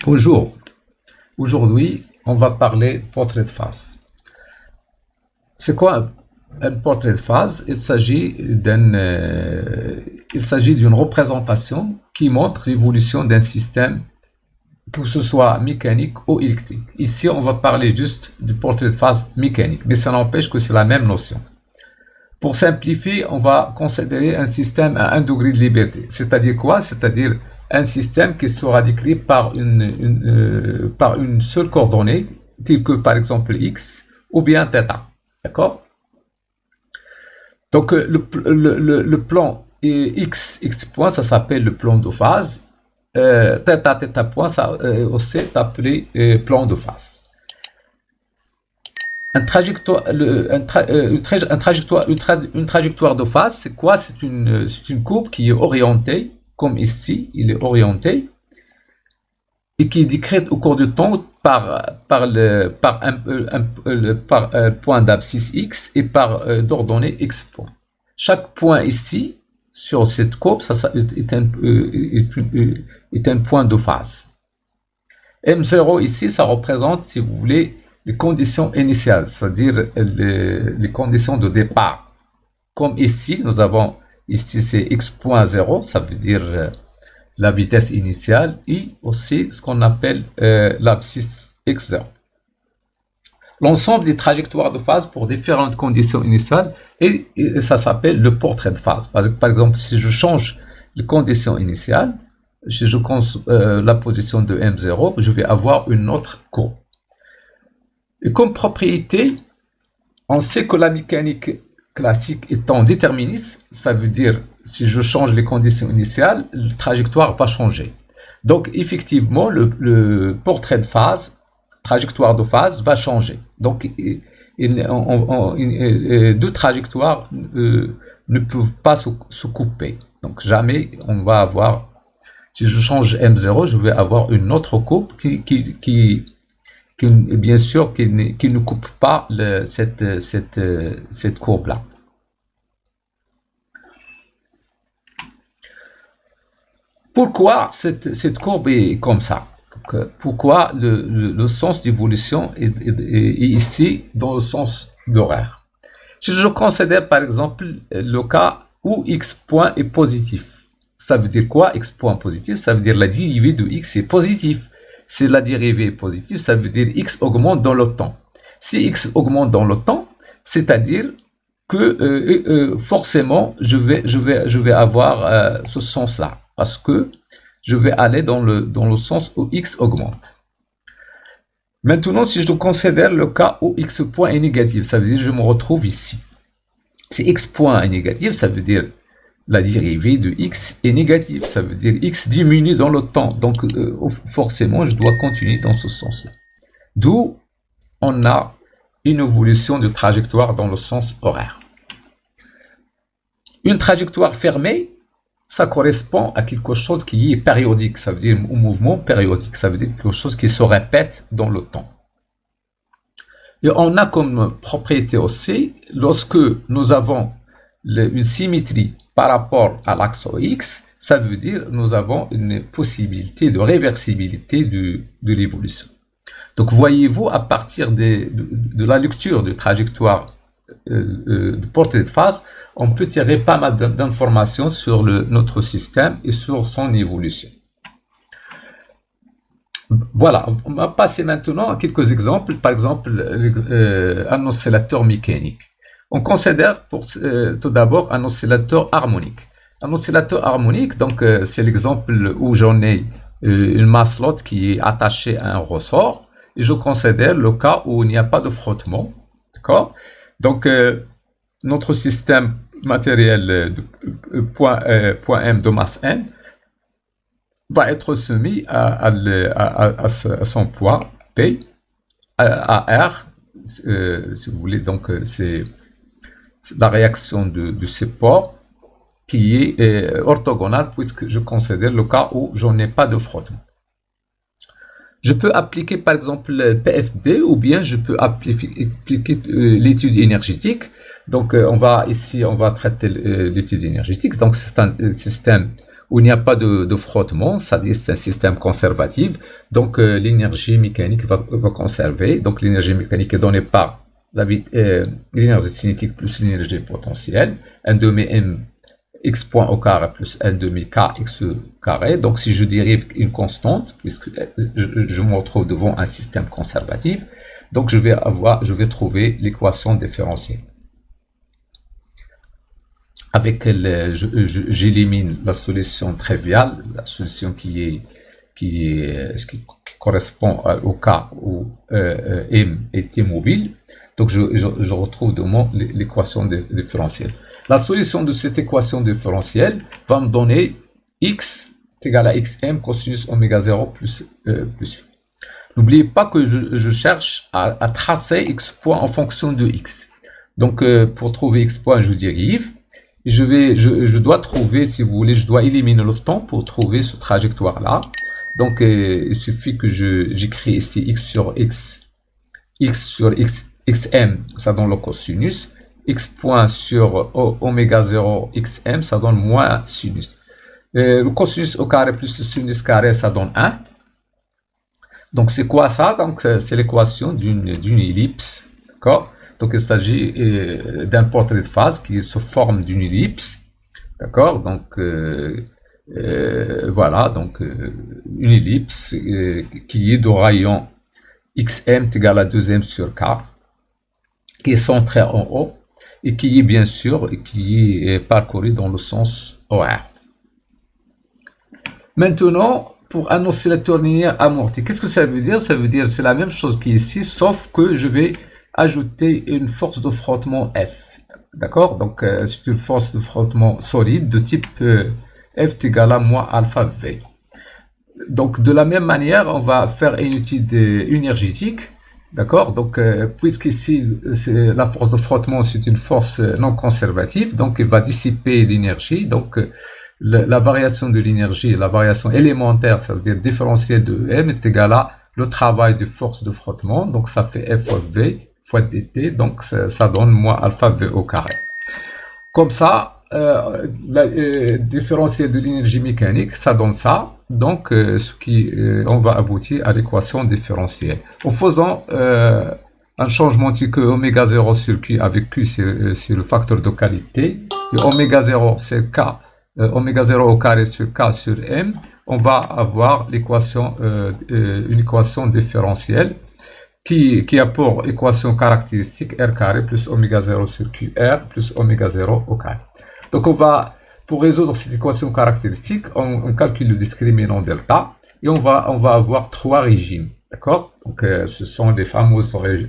Bonjour, aujourd'hui on va parler portrait de face. C'est quoi un portrait de face? Il s'agit d'une représentation qui montre l'évolution d'un système, que ce soit mécanique ou électrique. Ici on va parler juste du portrait de phase mécanique, mais ça n'empêche que c'est la même notion. Pour simplifier, on va considérer un système à un degré de liberté. C'est-à-dire quoi? C'est-à-dire un système qui sera décrit par une seule coordonnée, telle que par exemple x ou bien θ. D'accord? Donc le plan x point, ça s'appelle le plan de phase. θ point, ça aussi est appelé plan de phase. Une trajectoire de phase, c'est quoi? C'est une courbe qui est orientée, comme ici, il est orienté, et qui est décrite au cours du temps par un point d'abscisse x et par d'ordonnée x point. Chaque point ici, sur cette courbe, ça est un point de phase. M0 ici, ça représente, si vous voulez, les conditions initiales, c'est-à-dire les conditions de départ. Comme ici, nous avons, ici c'est x.0, ça veut dire la vitesse initiale, et aussi ce qu'on appelle l'abscisse x0. L'ensemble des trajectoires de phase pour différentes conditions initiales, et ça s'appelle le portrait de phase. Par exemple, si je change les conditions initiales, si je change la position de M0, je vais avoir une autre courbe. Et comme propriété, on sait que la mécanique classique étant déterministe, ça veut dire si je change les conditions initiales, la trajectoire va changer. Donc effectivement, le portrait de phase, trajectoire de phase va changer. Donc deux trajectoires ne peuvent pas se couper. Donc jamais on va avoir, si je change M0, je vais avoir une autre courbe qui bien sûr, qui ne coupe pas cette courbe-là. Pourquoi cette courbe est comme ça? Pourquoi le sens d'évolution est ici dans le sens d'horaire? Si je considère par exemple le cas où x point est positif, ça veut dire quoi x point positif? Ça veut dire la dérivée de x est positive. Si la dérivée est positive, ça veut dire x augmente dans le temps. Si x augmente dans le temps, c'est-à-dire que forcément, je vais avoir ce sens-là, parce que je vais aller dans le sens où x augmente. Maintenant, si je considère le cas où x point est négatif, ça veut dire que je me retrouve ici. Si x point est négatif, ça veut dire la dérivée de x est négative, ça veut dire x diminue dans le temps, donc forcément je dois continuer dans ce sens-là. D'où on a une évolution de trajectoire dans le sens horaire. Une trajectoire fermée, ça correspond à quelque chose qui est périodique, ça veut dire un mouvement périodique, ça veut dire quelque chose qui se répète dans le temps. Et on a comme propriété aussi, lorsque nous avons une symétrie par rapport à l'axe X, ça veut dire que nous avons une possibilité de réversibilité de l'évolution. Donc voyez-vous, à partir de la lecture de trajectoire de portée de phase, on peut tirer pas mal d'informations sur notre système et sur son évolution. Voilà, on va passer maintenant à quelques exemples. Par exemple, un oscillateur mécanique. On considère tout d'abord un oscillateur harmonique. Un oscillateur harmonique, donc c'est l'exemple où j'en ai une masselotte qui est attachée à un ressort. Et je considère le cas où il n'y a pas de frottement. D'accord? Donc, notre système matériel de point M de masse N va être soumis à son poids P, à R, si vous voulez. Donc, c'est la réaction de ce port qui est orthogonale, puisque je considère le cas où je n'ai pas de frottement. Je peux appliquer par exemple le PFD ou bien je peux appliquer l'étude énergétique. Donc on va traiter l'étude énergétique. Donc c'est un système où il n'y a pas de frottement, c'est un système conservatif, donc l'énergie mécanique va conserver, donc l'énergie mécanique est donnée par l'énergie cinétique plus l'énergie potentielle, 1 demi m x point au carré plus 1 demi k x carré, donc si je dérive une constante, puisque je me retrouve devant un système conservatif, donc je vais trouver l'équation différentielle. J'élimine la solution triviale, la solution qui correspond au cas où m est immobile. Donc je retrouve devant l'équation différentielle. La solution de cette équation différentielle va me donner x est égal à xm cosinus oméga 0 plus. N'oubliez pas que je cherche à tracer x point en fonction de x. Donc pour trouver x point, je dérive. Je dois trouver, si vous voulez, je dois éliminer le temps pour trouver ce trajectoire-là. Donc, il suffit que j'écris ici x sur xm, ça donne le cosinus. X point sur oméga 0 xm, ça donne moins sinus. Le cosinus au carré plus le sinus carré, ça donne 1. Donc, c'est quoi ça? Donc, c'est l'équation d'une ellipse, d'accord? Donc, il s'agit d'un portrait de phase qui se forme d'une ellipse. D'accord? Donc, voilà. Donc, une ellipse qui est de rayon xm est égal à 2m sur k, qui est centrée en haut et qui est bien sûr qui est parcourue dans le sens horaire. Maintenant, pour un oscillateur linéaire amorti, qu'est-ce que ça veut dire? Ça veut dire c'est la même chose qu'ici, sauf que je vais ajouter une force de frottement F. D'accord? Donc, c'est une force de frottement solide de type F est égal à moins alpha V. Donc, de la même manière, on va faire une étude énergétique. D'accord? Donc, puisqu'ici, la force de frottement, c'est une force non conservative, donc il va dissiper l'énergie. Donc, la variation de l'énergie, la variation élémentaire, ça veut dire différentielle de M, est égale à le travail de force de frottement. Donc, ça fait F fois V fois dt, donc ça donne moins alpha V au carré. Comme ça, la différentielle de l'énergie mécanique, ça donne ça. Donc, on va aboutir à l'équation différentielle. En faisant un changement que oméga 0 sur Q, avec Q, c'est le facteur de qualité, et oméga 0, c'est K, oméga 0 au carré sur K sur M, on va avoir une équation différentielle qui a pour équation caractéristique R carré plus oméga 0 sur QR plus oméga 0 au carré. Donc, pour résoudre cette équation caractéristique, on calcule le discriminant delta et on va avoir trois régimes. D'accord? Donc, ce sont des fameux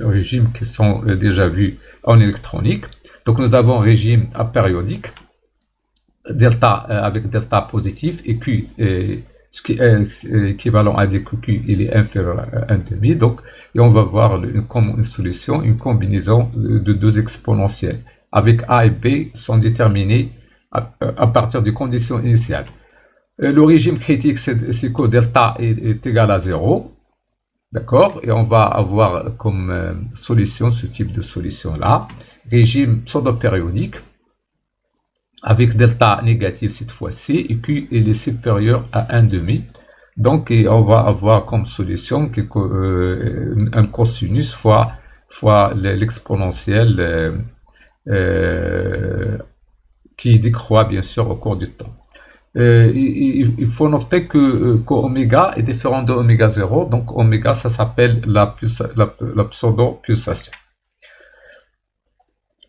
régimes qui sont déjà vus en électronique. Donc, nous avons un régime apériodique, delta avec delta positif et Q, ce qui est équivalent à dire que Q il est inférieur à 1,5. Donc, et on va voir comme une solution, une combinaison de deux exponentielles avec A et B sont déterminés à partir des conditions initiales. Le régime critique, c'est que delta est égal à 0. D'accord? Et on va avoir comme solution ce type de solution-là. Régime pseudo-périodique avec delta négatif cette fois-ci et Q il est supérieur à 1,5. Donc, on va avoir comme solution un cosinus fois l'exponentielle qui décroît bien sûr au cours du temps. Il faut noter que oméga est différent de oméga 0, donc oméga ça s'appelle la pseudo-pulsation.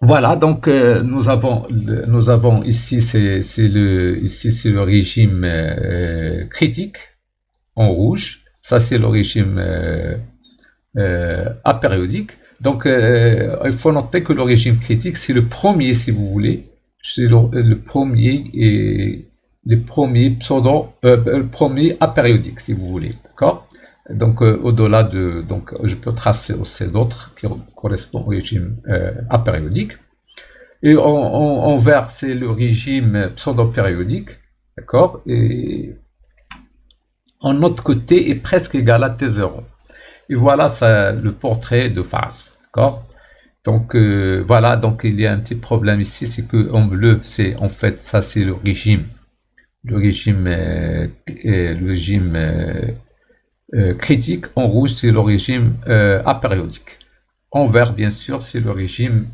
Voilà, donc nous avons ici c'est le régime critique en rouge, ça c'est le régime apériodique. Donc, il faut noter que le régime critique, c'est le premier, si vous voulez, c'est le premier apériodique, si vous voulez, d'accord? Donc, au-delà donc, je peux tracer aussi d'autres qui correspondent au régime apériodique. Et en vert, c'est le régime pseudo-périodique, d'accord? Et en autre côté est presque égal à T0. Et voilà le portrait de phase. D'accord? Donc voilà, donc il y a un petit problème ici, c'est que en bleu, c'est en fait ça c'est le régime le régime critique. En rouge, c'est le régime apériodique. En vert, bien sûr, c'est le régime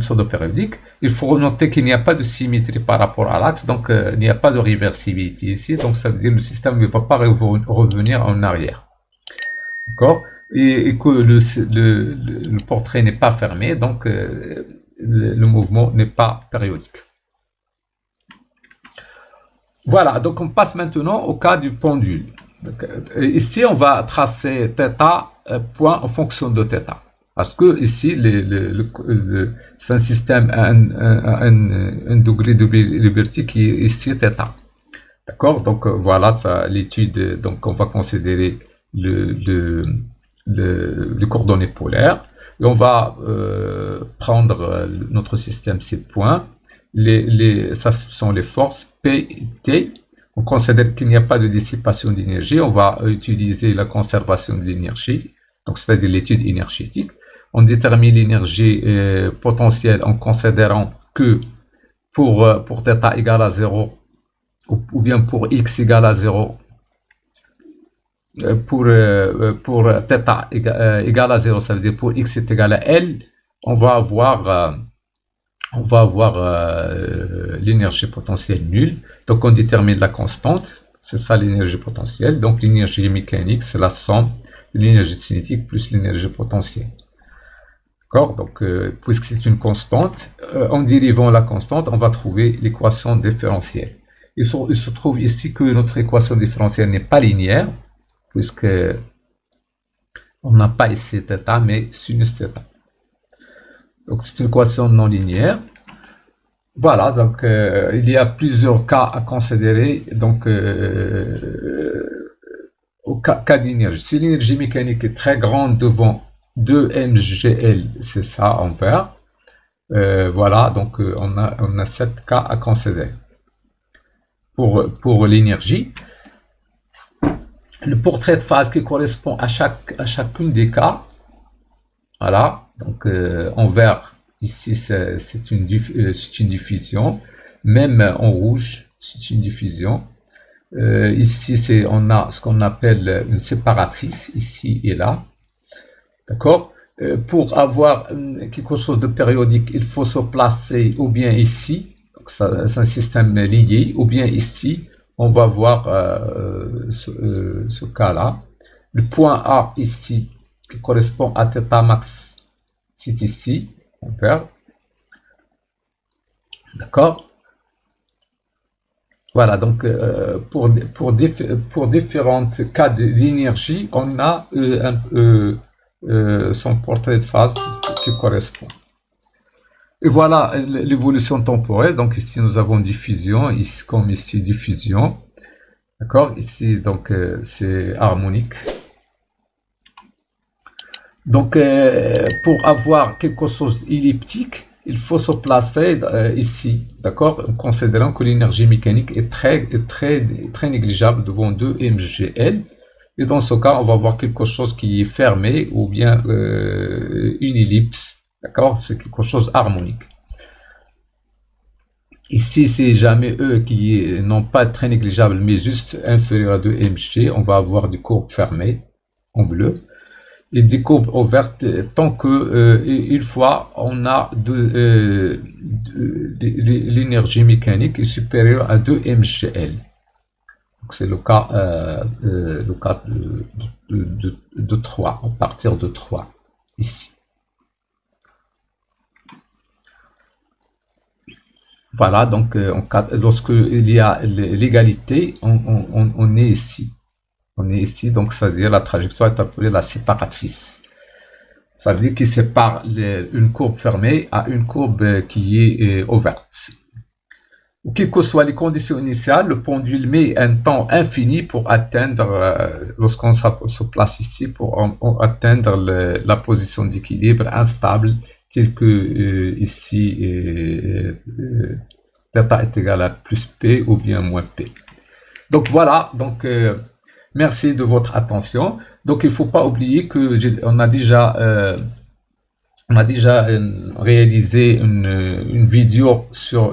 pseudo-périodique. Il faut noter qu'il n'y a pas de symétrie par rapport à l'axe, donc il n'y a pas de réversibilité ici, donc ça veut dire que le système ne va pas revenir en arrière. D'accord? Et que le portrait n'est pas fermé, donc le mouvement n'est pas périodique. Voilà, donc on passe maintenant au cas du pendule. Donc, ici, on va tracer θ point en fonction de θ. Parce que ici, c'est un système à un degré de liberté qui est ici θ. D'accord? Donc voilà, l'étude. Donc on va considérer les coordonnées polaires. Et on va prendre notre système, ces points. Ça sont les forces P et T. On considère qu'il n'y a pas de dissipation d'énergie. On va utiliser la conservation de l'énergie, donc c'est-à-dire l'étude énergétique. On détermine l'énergie potentielle en considérant que pour θ égale à 0, ou bien pour x égale à 0, pour θ égale à 0, ça veut dire pour x est égal à L, on va avoir l'énergie potentielle nulle. Donc on détermine la constante, c'est ça l'énergie potentielle. Donc l'énergie mécanique, c'est la somme de l'énergie cinétique plus l'énergie potentielle. D'accord? Donc puisque c'est une constante, en dérivant la constante, on va trouver l'équation différentielle. Il se trouve ici que notre équation différentielle n'est pas linéaire, puisque on n'a pas ici θ, mais sinus θ. Donc c'est une équation non linéaire. Voilà, donc il y a plusieurs cas à considérer. Donc au cas d'énergie, si l'énergie mécanique est très grande devant 2mgl, c'est ça en vert. Voilà, donc on a 7 cas à considérer. Pour l'énergie, le portrait de phase qui correspond à chacune des cas. Voilà, donc en vert, ici c'est une diffusion, même en rouge c'est une diffusion. Ici on a ce qu'on appelle une séparatrice, ici et là. D'accord? Pour avoir quelque chose de périodique, il faut se placer ou bien ici, c'est un système lié, ou bien ici, on va voir ce cas-là. Le point A ici, qui correspond à θ max, c'est ici, on perd. D'accord? Voilà, donc pour différents cas d'énergie, on a son portrait de phase qui correspond. Et voilà l'évolution temporelle. Donc ici nous avons diffusion, ici comme ici diffusion. D'accord? Ici donc c'est harmonique. Donc pour avoir quelque chose d'elliptique, il faut se placer ici, d'accord? En considérant que l'énergie mécanique est très négligeable devant 2 mgl. Et dans ce cas, on va voir quelque chose qui est fermé ou bien une ellipse. D'accord? C'est quelque chose harmonique. Ici, c'est jamais eux qui n'ont pas très négligeable, mais juste inférieur à 2 mg. On va avoir des courbes fermées en bleu et des courbes ouvertes tant que une fois on a l'énergie mécanique est supérieure à 2 mgl. C'est le cas de 3, à partir de 3, ici. Voilà, donc lorsque il y a l'égalité, on est ici. On est ici, donc ça veut dire la trajectoire est appelée la séparatrice. Ça veut dire qu'il sépare une courbe fermée à une courbe qui est ouverte. Quelles que soient les conditions initiales, le pendule met un temps infini pour atteindre, lorsqu'on se place ici, pour atteindre la position d'équilibre instable, telle que ici, θ est égal à plus P ou bien moins P. Donc voilà, donc merci de votre attention. Donc il ne faut pas oublier que on a On a déjà réalisé une vidéo sur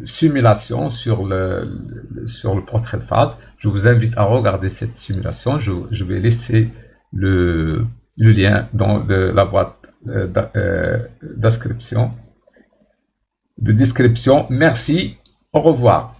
simulation sur le portrait de phase. Je vous invite à regarder cette simulation. Je vais laisser le lien dans la boîte d'inscription, de description. Merci, au revoir.